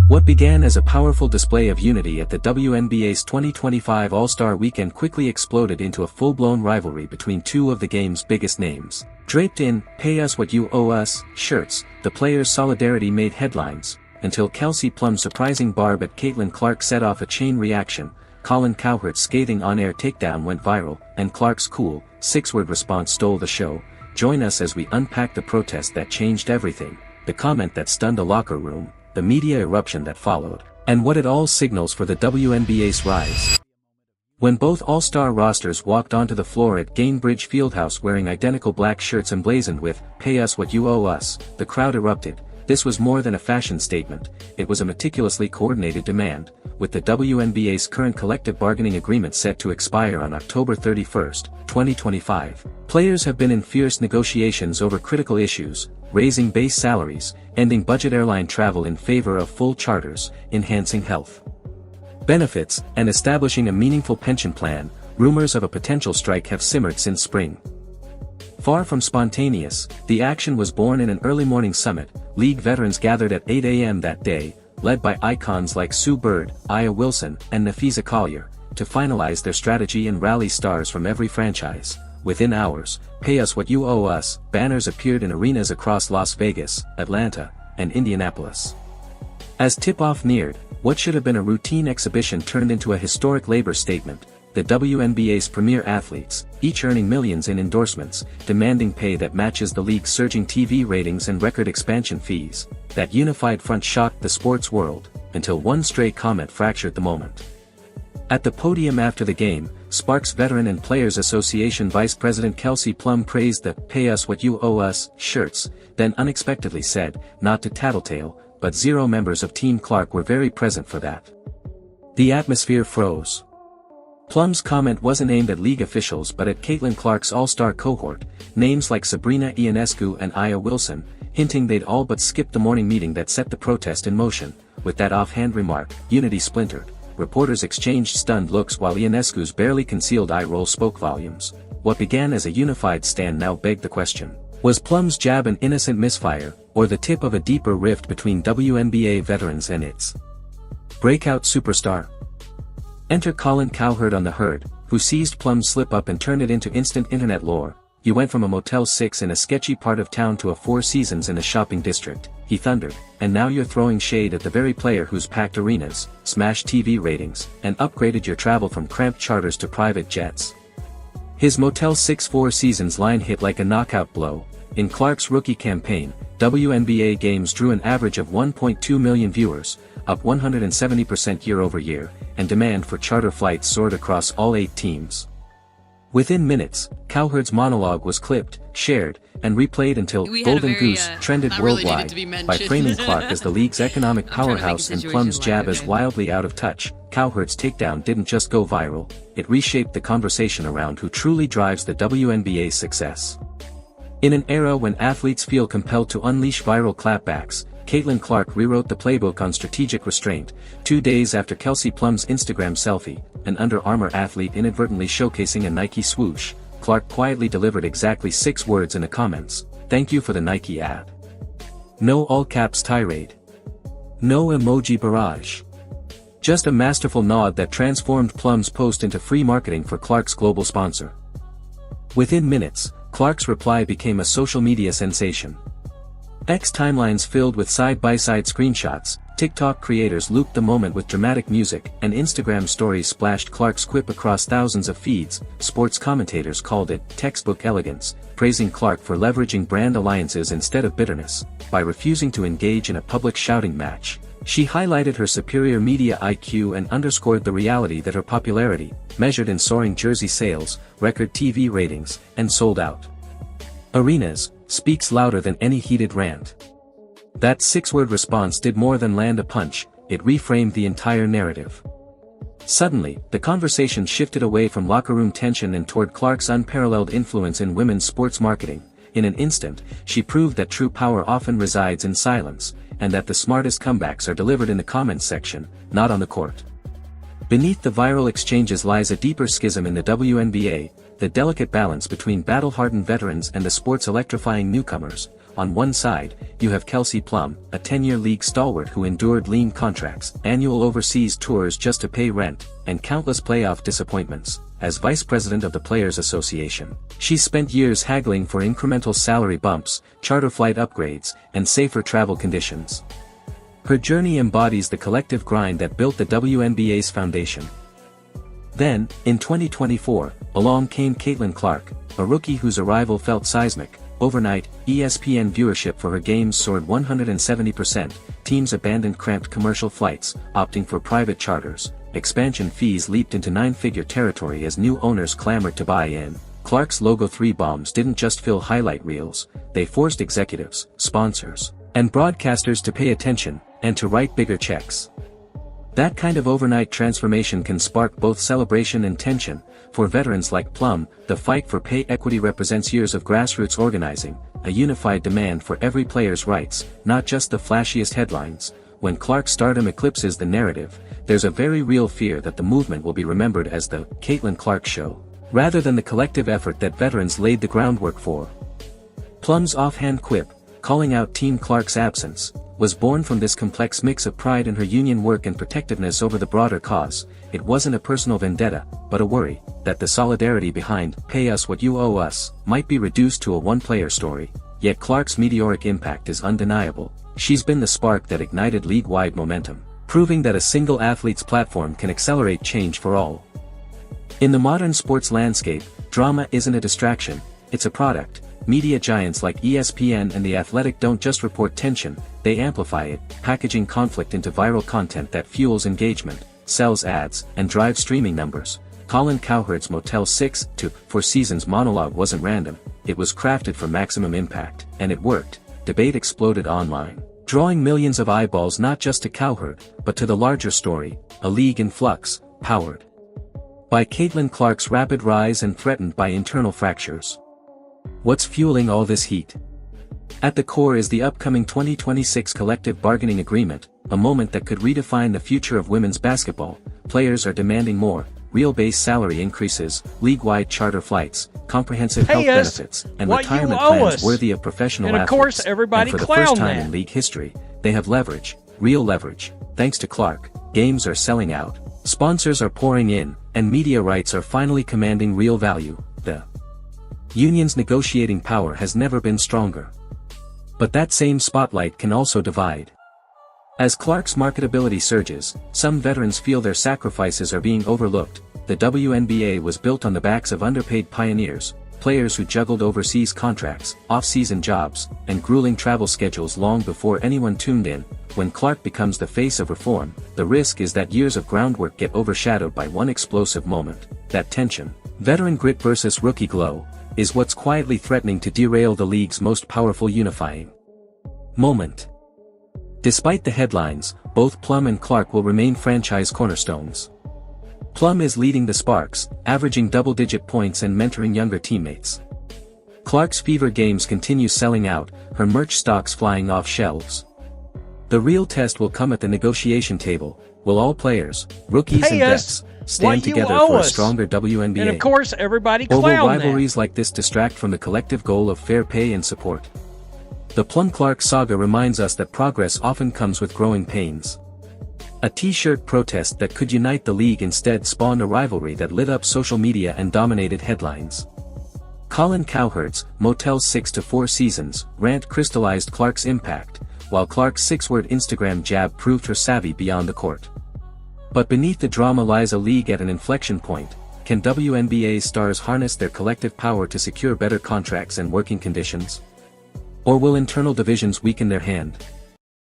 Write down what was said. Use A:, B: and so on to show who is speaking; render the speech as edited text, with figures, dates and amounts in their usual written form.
A: What began as a powerful display of unity at the WNBA's 2025 All-Star Weekend quickly exploded into a full-blown rivalry between two of the game's biggest names. Draped in "Pay Us What You Owe Us" shirts, the players' solidarity made headlines, until Kelsey Plum's surprising barb at Caitlin Clark set off a chain reaction. Cowherd's scathing on-air takedown went viral, and Clark's cool, six-word response stole the show. Join us as we unpack the protest that changed everything, the comment that stunned a locker room, the media eruption that followed, and what it all signals for the WNBA's rise. When both All-Star rosters walked onto the floor at Gainbridge Fieldhouse wearing identical black shirts emblazoned with "Pay Us What You Owe Us," the crowd erupted. This was more than a fashion statement, it was a meticulously coordinated demand, with the WNBA's current collective bargaining agreement set to expire on October 31, 2025. Players have been in fierce negotiations over critical issues, raising base salaries, ending budget airline travel in favor of full charters, enhancing health benefits, and establishing a meaningful pension plan. Rumors of a potential strike have simmered since spring. Far from spontaneous, the action was born in an early morning summit. League veterans gathered at 8 a.m. that day, led by icons like Sue Bird, Aya Wilson, and Nafisa Collier, to finalize their strategy and rally stars from every franchise. Within hours, "Pay Us What You Owe Us" banners appeared in arenas across Las Vegas, Atlanta, and Indianapolis. As tip-off neared, what should have been a routine exhibition turned into a historic labor statement. The WNBA's premier athletes, each earning millions in endorsements, demanding pay that matches the league's surging TV ratings and record expansion fees. That unified front shocked the sports world, until one stray comment fractured the moment. At the podium after the game, Sparks Veteran and Players Association Vice President Kelsey Plum praised the "Pay Us What You Owe Us" shirts, then unexpectedly said, not to tattletale, but 0 members of Team Clark were very present for that. The atmosphere froze. Plum's comment wasn't aimed at league officials but at Caitlin Clark's All-Star cohort, names like Sabrina Ionescu and Aya Wilson, hinting they'd all but skipped the morning meeting that set the protest in motion. With that offhand remark, unity splintered. Reporters exchanged stunned looks while Ionescu's barely concealed eye roll spoke volumes. What began as a unified stand now begged the question. Was Plum's jab an innocent misfire, or the tip of a deeper rift between WNBA veterans and its breakout superstar? Enter Cowherd on the herd, who seized Plum's slip-up and turned it into instant internet lore. "You went from a Motel 6 in a sketchy part of town to a Four Seasons in a shopping district," he thundered, "and now you're throwing shade at the very player who's packed arenas, smashed TV ratings, and upgraded your travel from cramped charters to private jets." His Motel 6 Four Seasons line hit like a knockout blow. In Clark's rookie campaign, WNBA games drew an average of 1.2 million viewers, up 170% year-over-year, and demand for charter flights soared across all 8 teams. Within minutes, Cowherd's monologue was clipped, shared, and replayed until Golden Goose trended worldwide, by framing Clark as the league's economic powerhouse and Plum's jab as wildly out of touch. Cowherd's takedown didn't just go viral, it reshaped the conversation around who truly drives the WNBA's success. In an era when athletes feel compelled to unleash viral clapbacks, Caitlin Clark rewrote the playbook on strategic restraint. 2 days after Kelsey Plum's Instagram selfie, an Under Armour athlete inadvertently showcasing a Nike swoosh, Clark quietly delivered exactly 6 words in the comments: "Thank you for the Nike ad." No all-caps tirade. No emoji barrage. Just a masterful nod that transformed Plum's post into free marketing for Clark's global sponsor. Within minutes, Clark's reply became a social media sensation. X timelines filled with side-by-side screenshots, TikTok creators looped the moment with dramatic music, and Instagram stories splashed Clark's quip across thousands of feeds. Sports commentators called it textbook elegance, praising Clark for leveraging brand alliances instead of bitterness. By refusing to engage in a public shouting match, she highlighted her superior media IQ and underscored the reality that her popularity, measured in soaring jersey sales, record TV ratings, and sold-out arenas, speaks louder than any heated rant. That 6-word response did more than land a punch, it reframed the entire narrative. Suddenly, the conversation shifted away from locker room tension and toward Clark's unparalleled influence in women's sports marketing. In an instant, she proved that true power often resides in silence, and that the smartest comebacks are delivered in the comments section, not on the court. Beneath the viral exchanges lies a deeper schism in the WNBA, the delicate balance between battle-hardened veterans and the sport's electrifying newcomers. On one side, you have Kelsey Plum, a 10-year league stalwart who endured lean contracts, annual overseas tours just to pay rent, and countless playoff disappointments. As vice president of the Players Association, she spent years haggling for incremental salary bumps, charter flight upgrades, and safer travel conditions. Her journey embodies the collective grind that built the WNBA's foundation. Then, in 2024, along came Caitlin Clark, a rookie whose arrival felt seismic. Overnight, ESPN viewership for her games soared 170%, teams abandoned cramped commercial flights, opting for private charters, expansion fees leaped into nine-figure territory as new owners clamored to buy in. Clark's Logo 3 bombs didn't just fill highlight reels, they forced executives, sponsors, and broadcasters to pay attention, and to write bigger checks. That kind of overnight transformation can spark both celebration and tension. For veterans like Plum, the fight for pay equity represents years of grassroots organizing, a unified demand for every player's rights, not just the flashiest headlines. When Clark's stardom eclipses the narrative, there's a very real fear that the movement will be remembered as the Caitlin Clark Show, rather than the collective effort that veterans laid the groundwork for. Plum's offhand quip, calling out Team Clark's absence, was born from this complex mix of pride in her union work and protectiveness over the broader cause. It wasn't a personal vendetta, but a worry that the solidarity behind "Pay Us What You Owe Us" might be reduced to a one-player story. Yet Clark's meteoric impact is undeniable. She's been the spark that ignited league-wide momentum, proving that a single athlete's platform can accelerate change for all. In the modern sports landscape, drama isn't a distraction, it's a product. Media giants like ESPN and The Athletic don't just report tension, they amplify it, packaging conflict into viral content that fuels engagement, sells ads, and drives streaming numbers. Colin Cowherd's Motel 6 to 4 Seasons monologue wasn't random, it was crafted for maximum impact, and it worked. Debate exploded online, drawing millions of eyeballs not just to Cowherd, but to the larger story, a league in flux, powered by Caitlin Clark's rapid rise and threatened by internal fractures. What's fueling all this heat? At the core is the upcoming 2026 collective bargaining agreement, a moment that could redefine the future of women's basketball. Players are demanding more, real base salary increases, league-wide charter flights, comprehensive health benefits, and retirement plans worthy of professional athletes.
B: And of course, everybody
A: and for the first time in league history, they have leverage, real leverage. Thanks to Clark, games are selling out, sponsors are pouring in, and media rights are finally commanding real value. The union's negotiating power has never been stronger. But that same spotlight can also divide. As Clark's marketability surges, some veterans feel their sacrifices are being overlooked. The WNBA was built on the backs of underpaid pioneers, players who juggled overseas contracts, off-season jobs, and grueling travel schedules long before anyone tuned in. When Clark becomes the face of reform, the risk is that years of groundwork get overshadowed by one explosive moment. That tension, veteran grit versus rookie glow, is what's quietly threatening to derail the league's most powerful unifying moment. Despite the headlines, both Plum and Clark will remain franchise cornerstones. Plum is leading the Sparks, averaging double-digit points and mentoring younger teammates. Clark's Fever games continue selling out, her merch stocks flying off shelves. The real test will come at the negotiation table. Will all players, rookies and vets, stand together for a stronger WNBA?
B: And of course, everybody
A: or
B: clown
A: will rivalries like this distract from the collective goal of fair pay and support? The Plum-Clark saga reminds us that progress often comes with growing pains. A t-shirt protest that could unite the league instead spawned a rivalry that lit up social media and dominated headlines. Colin Cowherd's Motel 6 to 4 Seasons rant crystallized Clark's impact, while Clark's 6-word Instagram jab proved her savvy beyond the court. But beneath the drama lies a league at an inflection point. Can WNBA stars harness their collective power to secure better contracts and working conditions? Or will internal divisions weaken their hand?